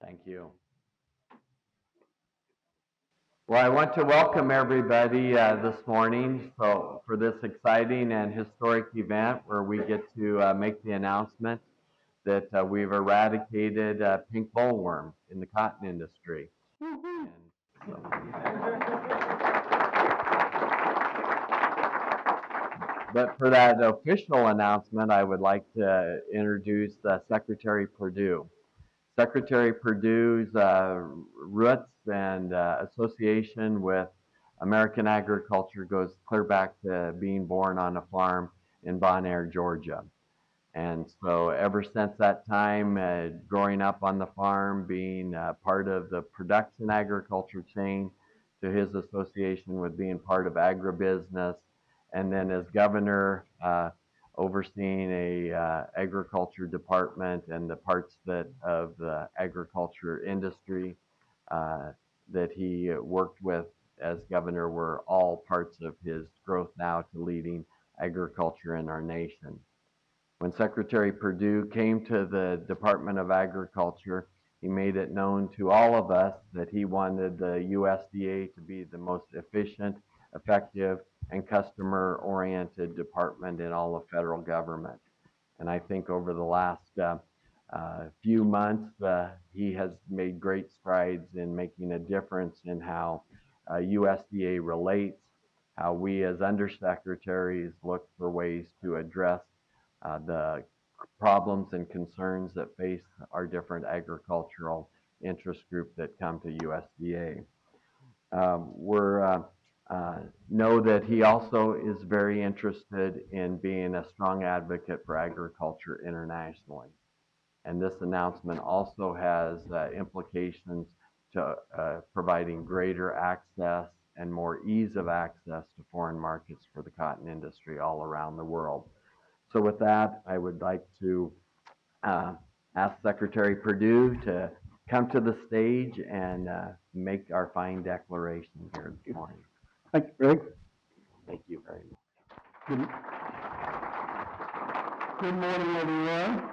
Thank you. Well, I want to welcome everybody this morning for this exciting and historic event where we get to make the announcement that we've eradicated pink bollworm in the cotton industry. And but for that official announcement, I would like to introduce Secretary Perdue. Secretary Perdue's roots and association with American agriculture goes clear back to being born on a farm in Bon Air, Georgia. And so ever since that time, growing up on the farm, being part of the production agriculture chain, to his association with being part of agribusiness, and then as governor, overseeing a agriculture department and the parts of the agriculture industry that he worked with as governor were all parts of his growth now to leading agriculture in our nation. When Secretary Perdue came to the Department of Agriculture, he made it known to all of us that he wanted the USDA to be the most efficient, effective, and customer-oriented department in all of federal government. And I think over the last few months, he has made great strides in making a difference in how USDA relates, how we as undersecretaries look for ways to address the problems and concerns that face our different agricultural interest groups that come to USDA. Know that he also is very interested in being a strong advocate for agriculture internationally. And this announcement also has implications to providing greater access and more ease of access to foreign markets for the cotton industry all around the world. So with that, I would like to ask Secretary Perdue to come to the stage and make our fine declaration here this morning. Thank you, Greg. Thank you very much. Good morning, everyone.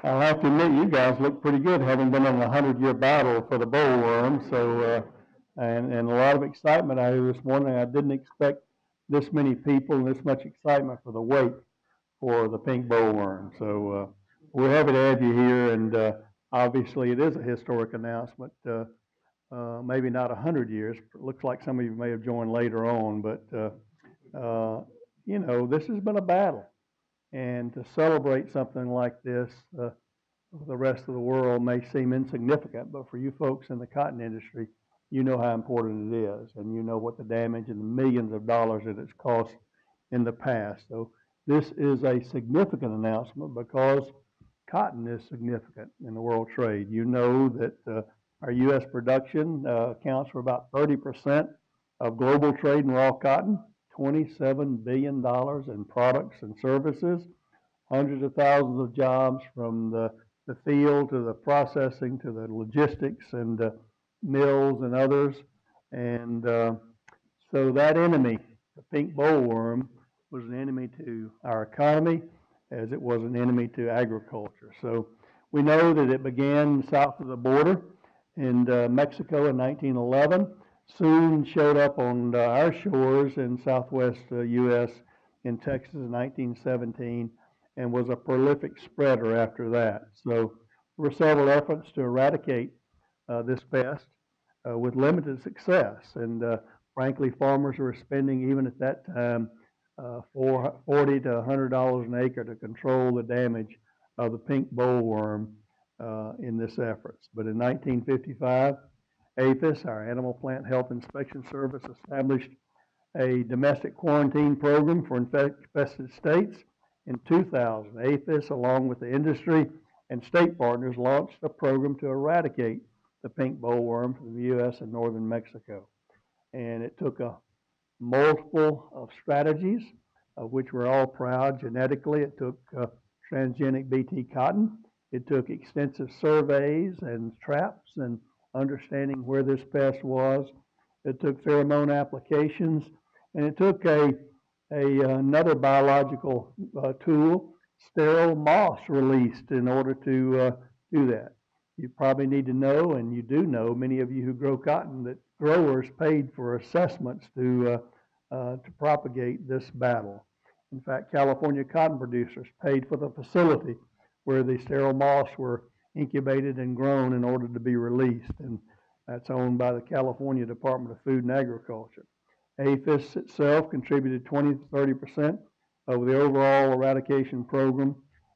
I'll have to admit, you guys look pretty good, having been on a 100-year battle for the bollworm. So, and a lot of excitement out here this morning. I didn't expect this many people and this much excitement for the wait for the pink bollworm. So we're happy to have you here, and obviously it is a historic announcement. Maybe not 100 years. It looks like some of you may have joined later on, but you know, this has been a battle, and to celebrate something like this for the rest of the world may seem insignificant, but for you folks in the cotton industry, you know how important it is, and you know what the damage and the millions of dollars that it's cost in the past. So this is a significant announcement because cotton is significant in the world trade. You know that our U.S. production accounts for about 30% of global trade in raw cotton, $27 billion in products and services, hundreds of thousands of jobs from the field to the processing to the logistics and mills and others. And so that enemy, the pink bollworm, was an enemy to our economy as it was an enemy to agriculture. So we know that it began south of the border in Mexico in 1911, soon showed up on our shores in southwest U.S. in Texas in 1917, and was a prolific spreader after that. So there were several efforts to eradicate this pest with limited success, and frankly, farmers were spending, even at that time, $40 to $100 an acre to control the damage of the pink bollworm in this efforts. But in 1955, APHIS, our Animal Plant Health Inspection Service, established a domestic quarantine program for infested states. In 2000, APHIS, along with the industry and state partners, launched a program to eradicate the pink bollworm from the U.S. and northern Mexico. And it took a multiple of strategies, of which we're all proud genetically. It took transgenic BT cotton. It took extensive surveys and traps and understanding where this pest was. It took pheromone applications, and it took another biological tool, sterile moss, released in order to do that. You probably need to know, and you do know, many of you who grow cotton, that growers paid for assessments to propagate this battle. In fact, California cotton producers paid for the facility where the sterile moths were incubated and grown in order to be released, and that's owned by the California Department of Food and Agriculture. APHIS itself contributed 20 to 30% of the overall eradication program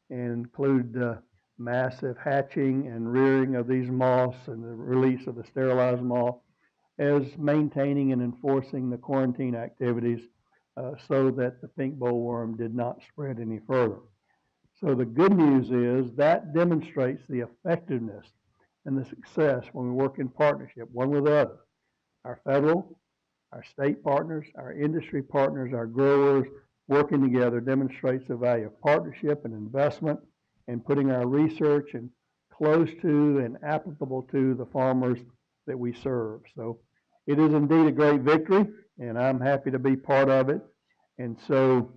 and include massive hatching and rearing of these moths and the release of the sterilized moth, as maintaining and enforcing the quarantine activities so that the pink bollworm did not spread any further. So the good news is that demonstrates the effectiveness and the success when we work in partnership, one with the other. Our federal, our state partners, our industry partners, our growers working together demonstrates the value of partnership and investment and putting our research and close to and applicable to the farmers that we serve. So it is indeed a great victory, and I'm happy to be part of it. And so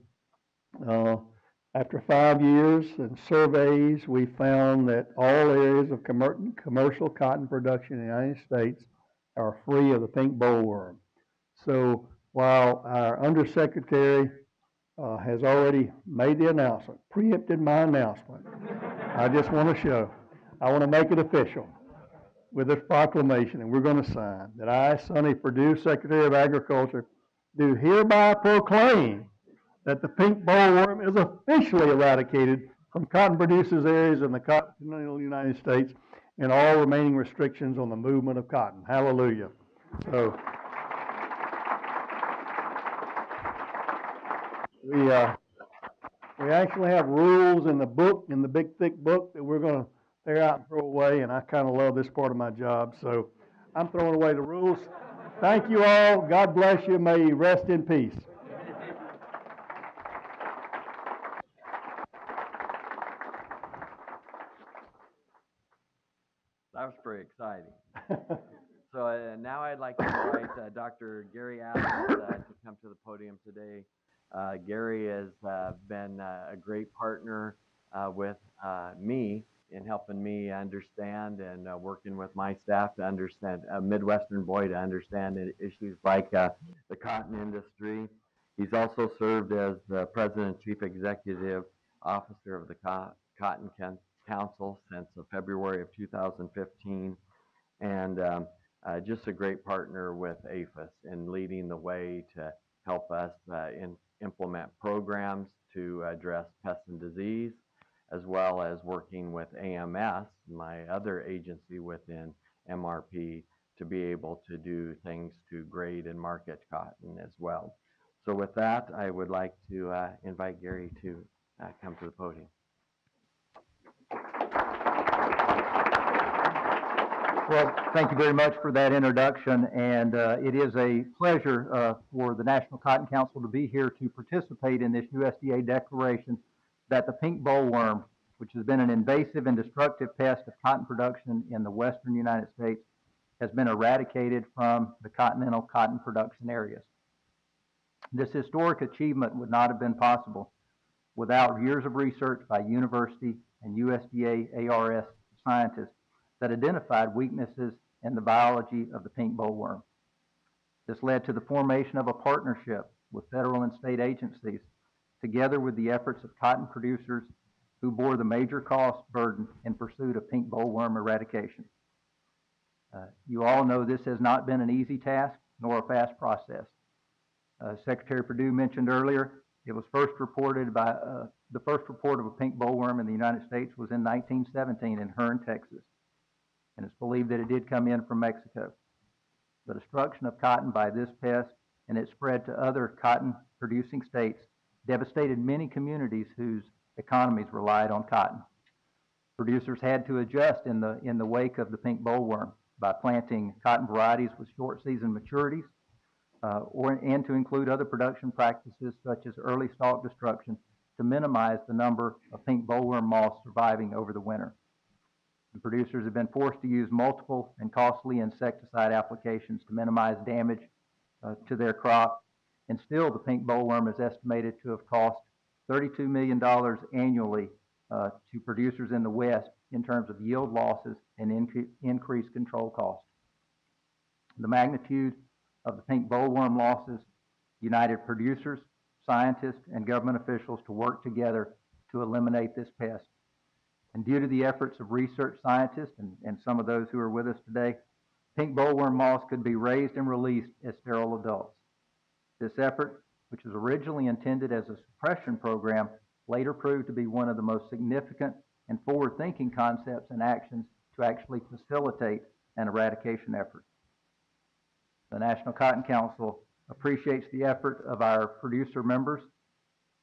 after 5 years and surveys, we found that all areas of commercial cotton production in the United States are free of the pink bollworm. So while our undersecretary has already made the announcement, preempted my announcement, I just want to make it official with this proclamation, and we're going to sign that I, Sonny Perdue, Secretary of Agriculture, do hereby proclaim that the pink bollworm is officially eradicated from cotton producers areas in the continental United States and all remaining restrictions on the movement of cotton. Hallelujah. So we actually have rules in the book, in the big thick book, that we're going to tear out and throw away, and I kind of love this part of my job, so I'm throwing away the rules. Thank you all. God bless you. May you rest in peace. That was pretty exciting. So now I'd like to invite Dr. Gary Adams to come to the podium today. Gary has been a great partner with me in helping me understand and working with my staff to understand, a Midwestern boy, to understand issues like the cotton industry. He's also served as the President and Chief Executive Officer of the Cotton Council since February of 2015, and just a great partner with APHIS in leading the way to help us implement programs to address pest and disease, as well as working with AMS, my other agency within MRP, to be able to do things to grade and market cotton as well. So with that, I would like to invite Gary to come to the podium. Well, thank you very much for that introduction, and it is a pleasure for the National Cotton Council to be here to participate in this USDA declaration that the pink bollworm, which has been an invasive and destructive pest of cotton production in the western United States, has been eradicated from the continental cotton production areas. This historic achievement would not have been possible without years of research by university and USDA ARS scientists that identified weaknesses in the biology of the pink bollworm. This led to the formation of a partnership with federal and state agencies, together with the efforts of cotton producers who bore the major cost burden in pursuit of pink bollworm eradication. You all know this has not been an easy task nor a fast process. Secretary Perdue mentioned earlier, it was first reported by, the first report of a pink bollworm in the United States was in 1917 in Hearne, Texas. And it's believed that it did come in from Mexico. The destruction of cotton by this pest and its spread to other cotton-producing states devastated many communities whose economies relied on cotton. Producers had to adjust in the wake of the pink bollworm by planting cotton varieties with short-season maturities, and to include other production practices such as early stalk destruction to minimize the number of pink bollworm moths surviving over the winter. The producers have been forced to use multiple and costly insecticide applications to minimize damage to their crop, and still the pink bollworm is estimated to have cost $32 million annually to producers in the West in terms of yield losses and increased control costs. The magnitude of the pink bollworm losses united producers, scientists, and government officials to work together to eliminate this pest. And due to the efforts of research scientists and some of those who are with us today, pink bollworm moths could be raised and released as sterile adults. This effort, which was originally intended as a suppression program, later proved to be one of the most significant and forward-thinking concepts and actions to actually facilitate an eradication effort. The National Cotton Council appreciates the effort of our producer members,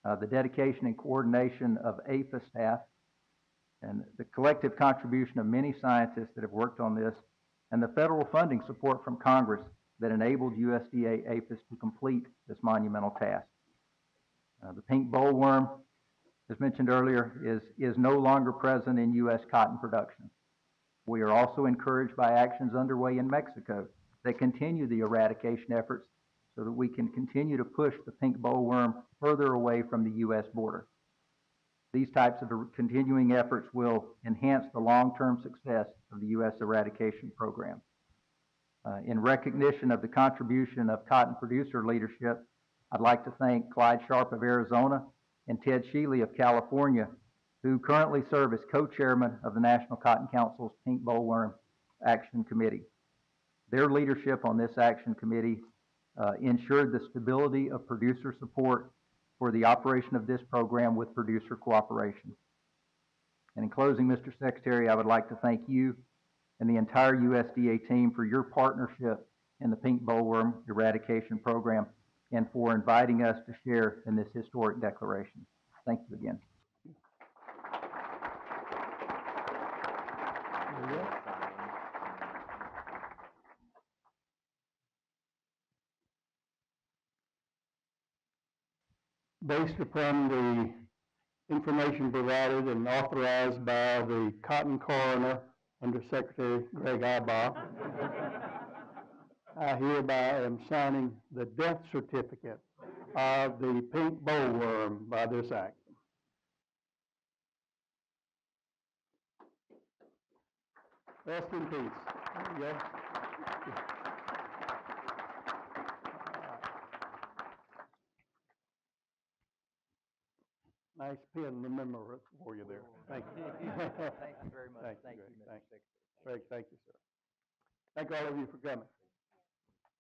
the dedication and coordination of APHIS staff, and the collective contribution of many scientists that have worked on this, and the federal funding support from Congress that enabled USDA APHIS to complete this monumental task. The pink bollworm, as mentioned earlier, is no longer present in U.S. cotton production. We are also encouraged by actions underway in Mexico that continue the eradication efforts so that we can continue to push the pink bollworm further away from the U.S. border. These types of continuing efforts will enhance the long-term success of the U.S. eradication program. In recognition of the contribution of cotton producer leadership, I'd like to thank Clyde Sharp of Arizona and Ted Shealy of California, who currently serve as co-chairman of the National Cotton Council's Pink Bollworm Action Committee. Their leadership on this action committee ensured the stability of producer support for the operation of this program with producer cooperation. And in closing, Mr. Secretary, I would like to thank you and the entire USDA team for your partnership in the pink bollworm eradication program and for inviting us to share in this historic declaration. Thank you again. Based upon the information provided and authorized by the cotton coroner under Secretary Greg Ibaugh, I hereby am signing the death certificate of the pink bollworm by this act. Rest in peace. There you go. Nice pen, remember for you there. Thank you. Thank you very much. Thank you, Mr. Secretary. Greg, thank you, sir. Thank all of you for coming.